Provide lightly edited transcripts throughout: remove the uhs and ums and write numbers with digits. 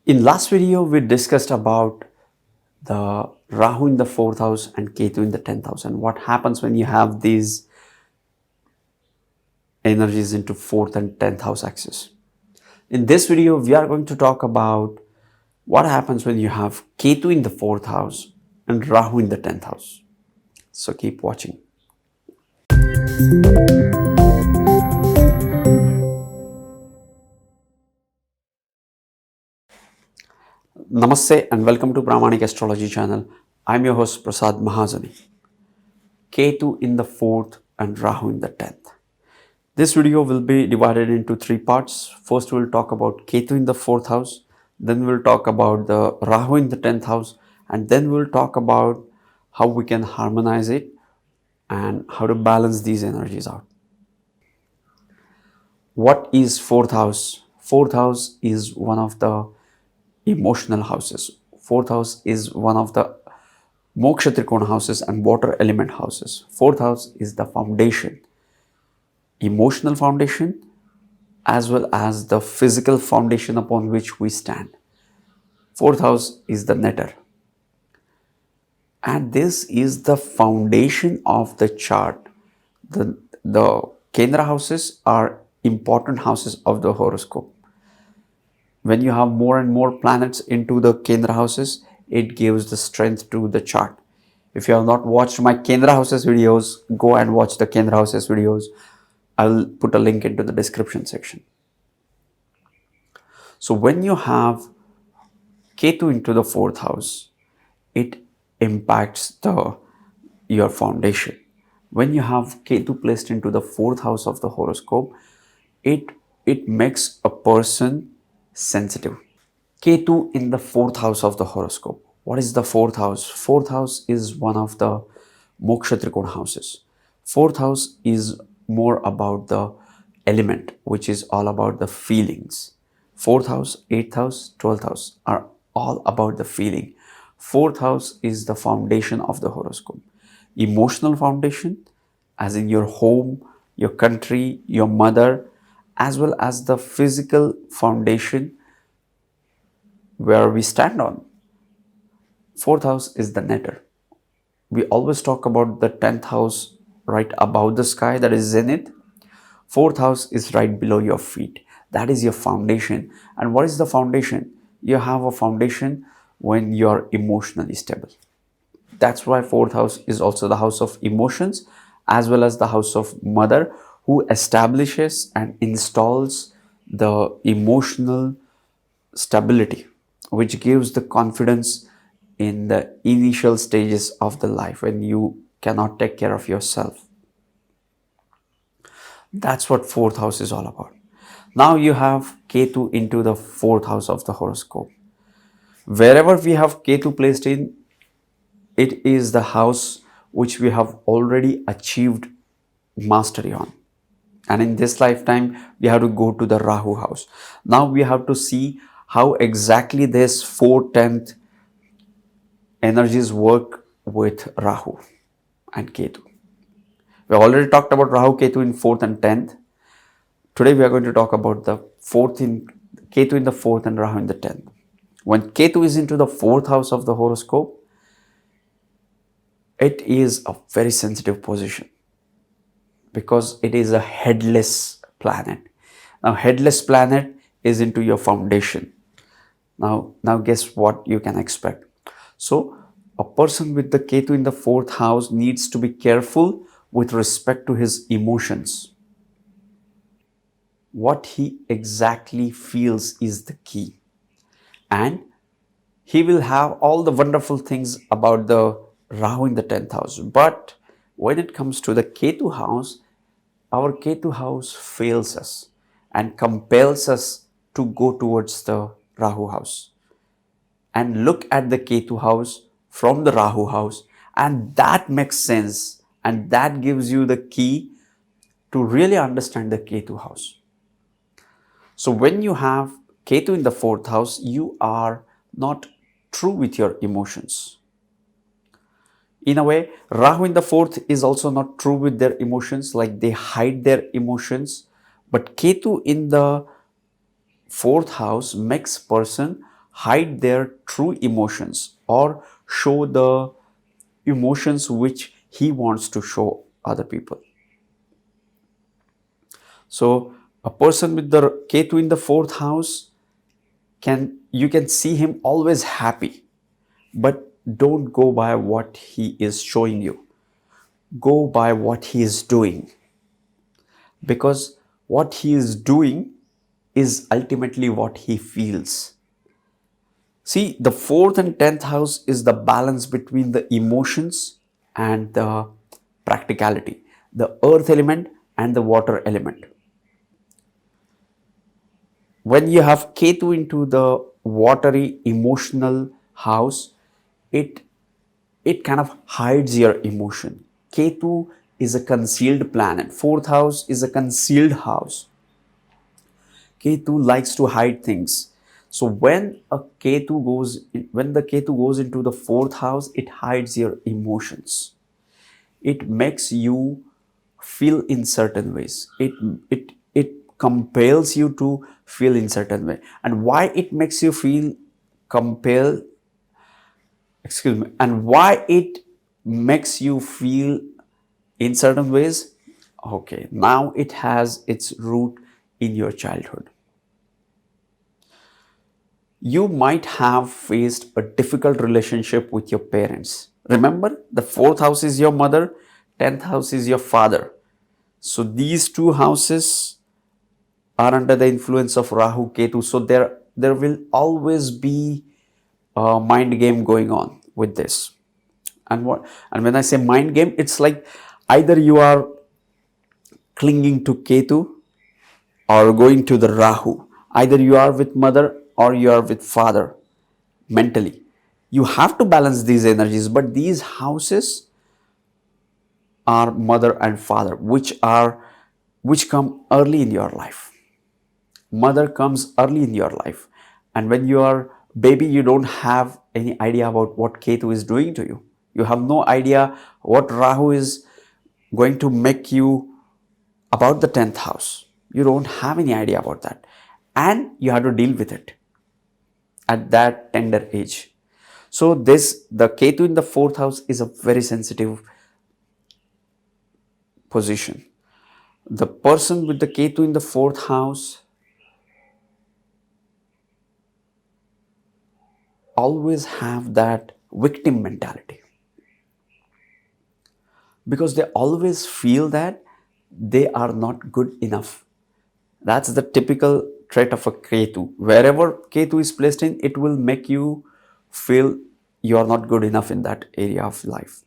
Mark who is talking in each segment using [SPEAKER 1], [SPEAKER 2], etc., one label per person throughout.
[SPEAKER 1] In last video, we discussed about the Rahu in the 4th house and Ketu in the 10th house and what happens when you have these energies into 4th and 10th house axis. In this video, we are going to talk about what happens when you have Ketu in the 4th house and Rahu in the 10th house. So keep watching. Namaste and welcome to Vedic Astrology channel. I'm your host Prasad Mahazani. Ketu in the 4th and Rahu in the 10th. This video will be divided into three parts. First, we'll talk about Ketu in the 4th house. Then we'll talk about the Rahu in the 10th house. And then we'll talk about how we can harmonize it and how to balance these energies out. What is 4th house? 4th house is one of the emotional houses. 4th house is one of the Moksha Trikona houses and water element houses. 4th house is the foundation, emotional foundation, as well as the physical foundation upon which we stand. 4th house is the netter. And this is the foundation of the chart. The Kendra houses are important houses of the horoscope. When you have more and more planets into the Kendra houses, it gives the strength to the chart. If you have not watched my Kendra houses videos, go and watch the Kendra houses videos. I'll put a link into the description section. So when you have Ketu into the 4th house, it impacts your foundation. When you have Ketu placed into the 4th house of the horoscope, it makes a person sensitive. Ketu in the 4th house of the horoscope. What is the 4th house? 4th house is one of the Moksha Trikona houses. 4th house is more about the element, which is all about the feelings. 4th house, 8th house, 12th house are all about the feeling. 4th house is the foundation of the horoscope. Emotional foundation, as in your home, your country, your mother, as well as the physical foundation where we stand on. 4th house is the netter. We always talk about the 10th house right above the sky, that is zenith. 4th house is right below your feet. That is your foundation. And what is the foundation? You have a foundation when you are emotionally stable. That's why 4th house is also the house of emotions, as well as the house of mother, who establishes and installs the emotional stability, which gives the confidence in the initial stages of the life when you cannot take care of yourself. That's what 4th house is all about. Now you have Ketu into the 4th house of the horoscope. Wherever we have Ketu placed in, it is the house which we have already achieved mastery on. And in this lifetime, we have to go to the Rahu house. Now we have to see how exactly this 4/10 energies work with Rahu and Ketu. We already talked about Rahu, Ketu in 4th and 10th. Today we are going to talk about the Ketu in the 4th and Rahu in the 10th. When Ketu is into the 4th house of the horoscope, it is a very sensitive position because it is a headless planet. Now, headless planet is into your foundation. Now guess what you can expect. So, a person with the Ketu in the 4th house needs to be careful with respect to his emotions. What he exactly feels is the key. And he will have all the wonderful things about the Rahu in the 10th house. But when it comes to the Ketu house, our Ketu house fails us and compels us to go towards the Rahu house and look at the Ketu house from the Rahu house, and that makes sense and that gives you the key to really understand the Ketu house. So when you have Ketu in the 4th house, you are not true with your emotions. In a way, Rahu in the 4th is also not true with their emotions, like they hide their emotions. But Ketu in the 4th house makes person hide their true emotions or show the emotions which he wants to show other people. So a person with the Ketu in the fourth house, can you can see him always happy, but don't go by what he is showing you. Go by what he is doing, because what he is doing is ultimately what he feels. See, the fourth and tenth house is the balance between the emotions and the practicality, the earth element and the water element. When you have Ketu into the watery emotional house, it it kind of hides your emotion. Ketu is a concealed planet. Fourth house is a concealed house. Ketu likes to hide things. So when the Ketu goes into the fourth house, it hides your emotions. It makes you feel in certain ways. It compels you to feel in certain way. And why it makes you feel compel excuse me and why it makes you feel in certain ways? Okay, now it has its root in your childhood. You might have faced a difficult relationship with your parents. Remember, the fourth house is your mother, 10th house is your father. So these two houses are under the influence of Rahu Ketu. So there will always be a mind game going on with this. And when I say mind game, it's like either you are clinging to Ketu or going to the Rahu. Either you are with mother or you are with father mentally. You have to balance these energies, but these houses are mother and father, which come early in your life. Mother comes early in your life, and when you are baby, you don't have any idea about what Ketu is doing to you. You have no idea what Rahu is going to make you about the 10th house. You don't have any idea about that, and you have to deal with it at that tender age. So this the Ketu in the fourth house is a very sensitive position. The person with the Ketu in the fourth house always have that victim mentality, because they always feel that they are not good enough. That's the typical trait of a Ketu. Wherever Ketu is placed in, it will make you feel you are not good enough in that area of life.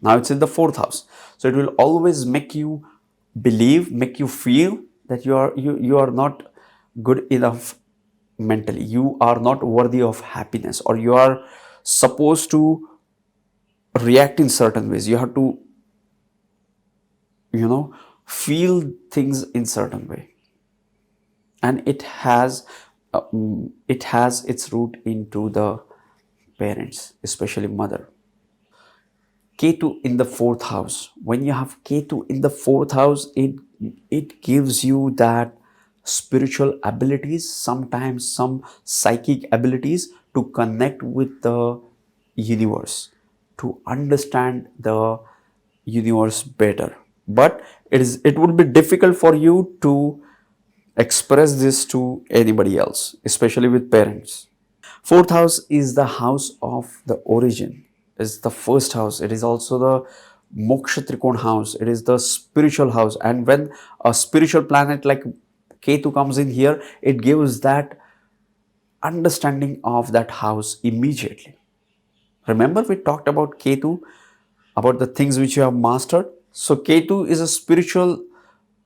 [SPEAKER 1] Now it's in the fourth house. So it will always make you believe, make you feel that you are not good enough mentally. You are not worthy of happiness, or you are supposed to react in certain ways. You have to, you know, feel things in certain way. And it has its root into the parents, especially mother. Ketu in the fourth house. When you have Ketu in the fourth house, it gives you that spiritual abilities, sometimes some psychic abilities to connect with the universe, to understand the universe better. But it would be difficult for you to express this to anybody else, especially with parents. Fourth house is the house of the origin, is the first house. It is also the moksha trikon house. It is the spiritual house. And when a spiritual planet like Ketu comes in here, it gives that understanding of that house immediately. Remember, we talked about Ketu, about the things which you have mastered. So Ketu is a spiritual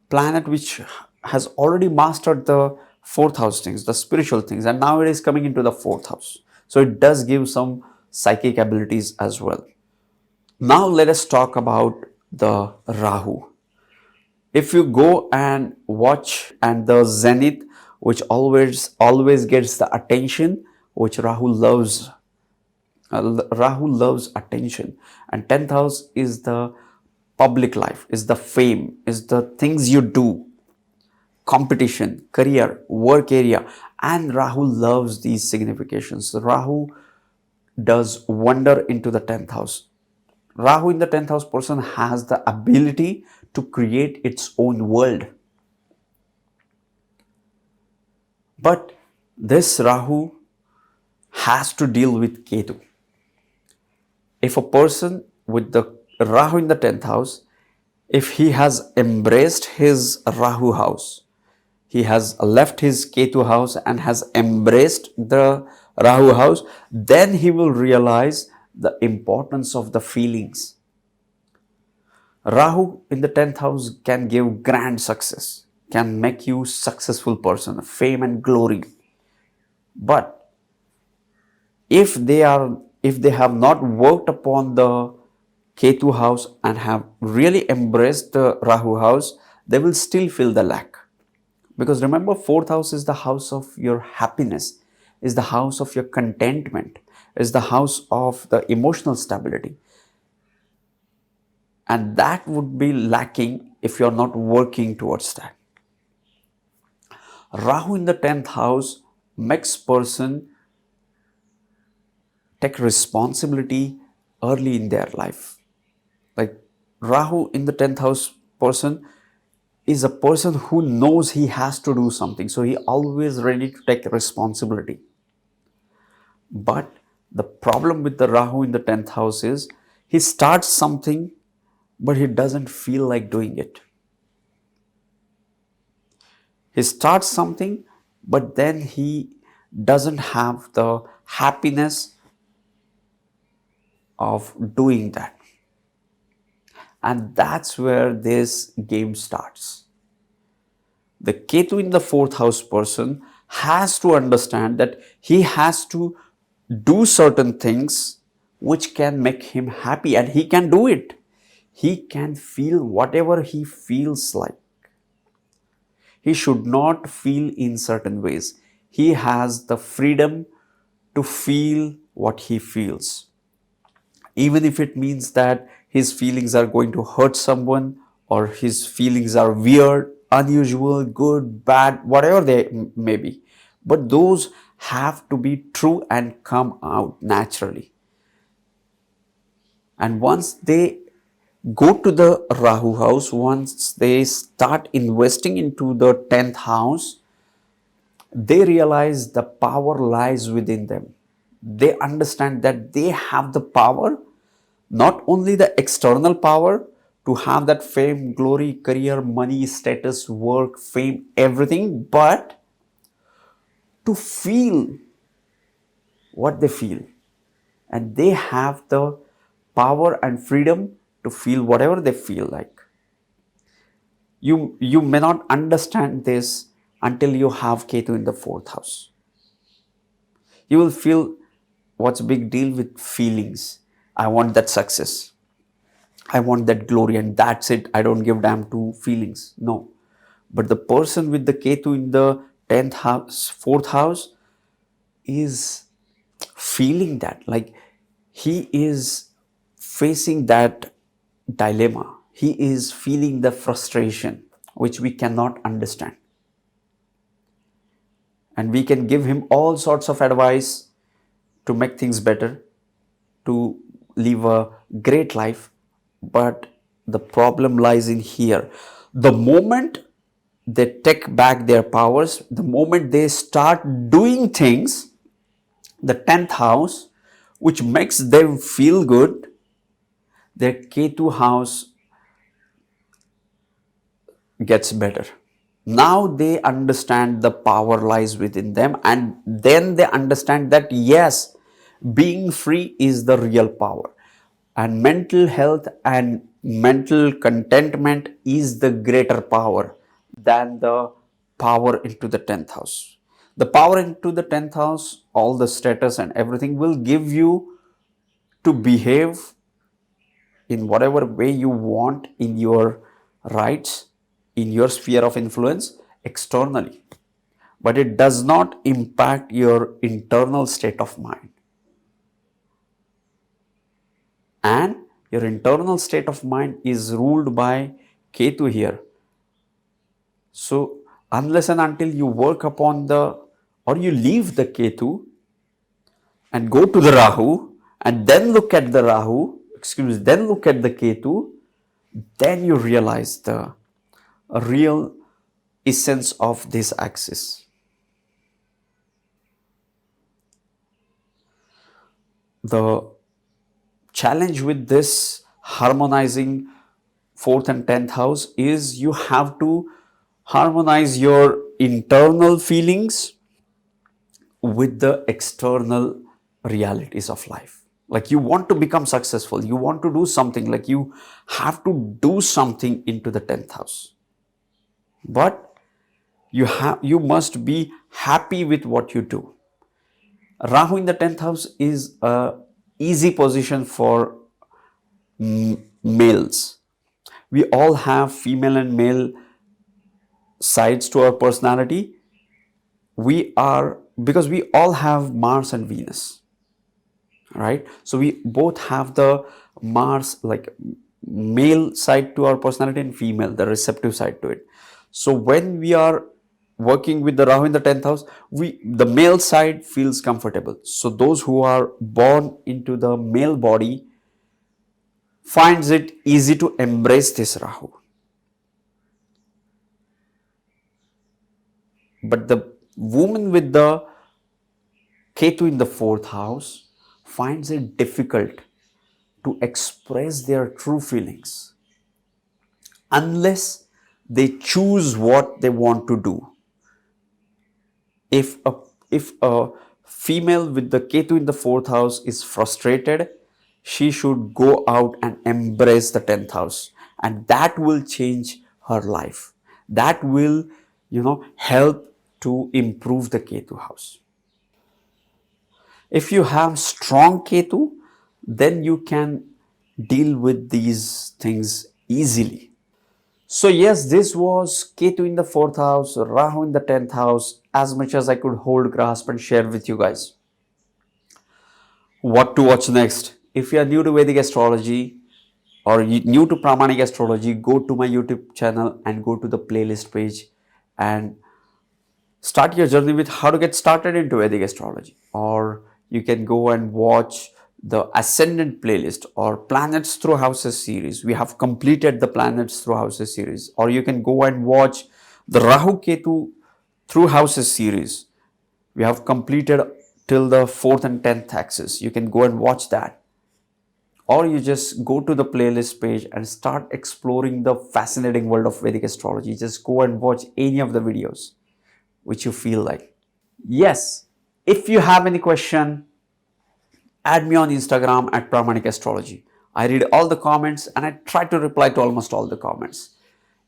[SPEAKER 1] planet which has already mastered the fourth house things, the spiritual things, and now it is coming into the fourth house. So it does give some psychic abilities as well. Now let us talk about the Rahu. If you go and watch and the Zenith, which always gets the attention, which Rahu loves attention, and 10th house is the public life, is the fame, is the things you do. competition, career, work area. And Rahu loves these significations. Rahu does wonder into the 10th house. Rahu in the 10th house person has the ability to create its own world. But this Rahu has to deal with Ketu. If a person with the Rahu in the 10th house, if he has embraced his Rahu house, he has left his Ketu house and has embraced the Rahu house, then he will realize the importance of the feelings. Rahu in the 10th house can give grand success, can make you successful person, fame and glory. But if they have not worked upon the Ketu house and have really embraced the Rahu house, they will still feel the lack. Because remember, fourth house is the house of your happiness, is the house of your contentment, is the house of the emotional stability. And that would be lacking if you're not working towards that. Rahu in the 10th house makes person take responsibility early in their life. Like Rahu in the 10th house person is a person who knows he has to do something. So he always ready to take responsibility. But the problem with the Rahu in the 10th house is he starts something, but he doesn't feel like doing it. He starts something, but then he doesn't have the happiness of doing that. And that's where this game starts. The Ketu in the fourth house person has to understand that he has to do certain things which can make him happy, and he can do it. He can feel whatever he feels like. He should not feel in certain ways. He has the freedom to feel what he feels. Even if it means that his feelings are going to hurt someone, or his feelings are weird, unusual, good, bad, whatever they may be. But those have to be true and come out naturally. And once they go to the Rahu house, once they start investing into the 10th house, they realize the power lies within them. They understand that they have the power, not only the external power to have that fame, glory, career, money, status, work, fame, everything, but to feel what they feel. And they have the power and freedom to feel whatever they feel like. You may not understand this until you have Ketu in the fourth house. You will feel, what's big deal with feelings? I want that success. I want that glory, and that's it. I don't give damn to feelings. No. But the person with the Ketu in the 10th house, fourth house is feeling that. Like he is facing that dilemma. He is feeling the frustration which we cannot understand. And we can give him all sorts of advice to make things better, to live a great life. But the problem lies in here. The moment they take back their powers, the moment they start doing things, the 10th house, which makes them feel good, their Ketu house gets better. Now they understand the power lies within them, and then they understand that yes, being free is the real power, and mental health and mental contentment is the greater power than the power into the 10th house. The power into the 10th house, all the status and everything will give you to behave in whatever way you want in your rights, in your sphere of influence externally. But it does not impact your internal state of mind. And your internal state of mind is ruled by Ketu here. So unless and until you work upon the, or you leave the Ketu and go to the Rahu and then look at the Rahu, then look at the Ketu, then you realize the real essence of this axis. The challenge with this harmonizing 4th and 10th house is you have to harmonize your internal feelings with the external realities of life. Like you want to become successful, you want to do something, like you have to do something into the 10th house. But you must be happy with what you do. Rahu in the 10th house is a easy position for males. We all have female and male sides to our personality. Because we all have Mars and Venus, right? So we both have the Mars, like male side to our personality, and female, the receptive side to it. So when we are working with the Rahu in the 10th house, the male side feels comfortable. So those who are born into the male body finds it easy to embrace this Rahu. But the woman with the Ketu in the 4th house finds it difficult to express their true feelings unless they choose what they want to do. If a female with the Ketu in the 4th house is frustrated, she should go out and embrace the 10th house, and that will change her life. That will, help to improve the Ketu house. If you have strong Ketu, then you can deal with these things easily. So yes, this was Ketu in the 4th house, Rahu in the 10th house, as much as I could hold, grasp and share with you guys. What to watch next? If you are new to Vedic Astrology or new to Pramanic Astrology, go to my YouTube channel and go to the playlist page and start your journey with how to get started into Vedic Astrology. Or you can go and watch the Ascendant playlist or Planets Through Houses series. We have completed the Planets Through Houses series. Or you can go and watch the Rahu Ketu Through Houses series. We have completed till the 4th and 10th axis. You can go and watch that. Or you just go to the playlist page and start exploring the fascinating world of Vedic Astrology. Just go and watch any of the videos which you feel like. Yes, if you have any question, add me on Instagram at Pramanic Astrology. I read all the comments and I try to reply to almost all the comments.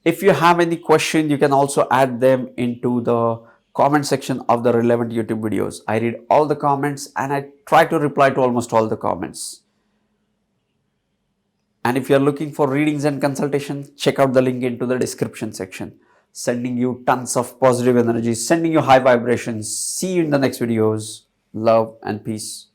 [SPEAKER 1] If you have any question, you can also add them into the comment section of the relevant YouTube videos. I read all the comments and I try to reply to almost all the comments. And if you're looking for readings and consultation, check out the link into the description section. Sending you tons of positive energy, sending you high vibrations. See you in the next videos. Love and peace.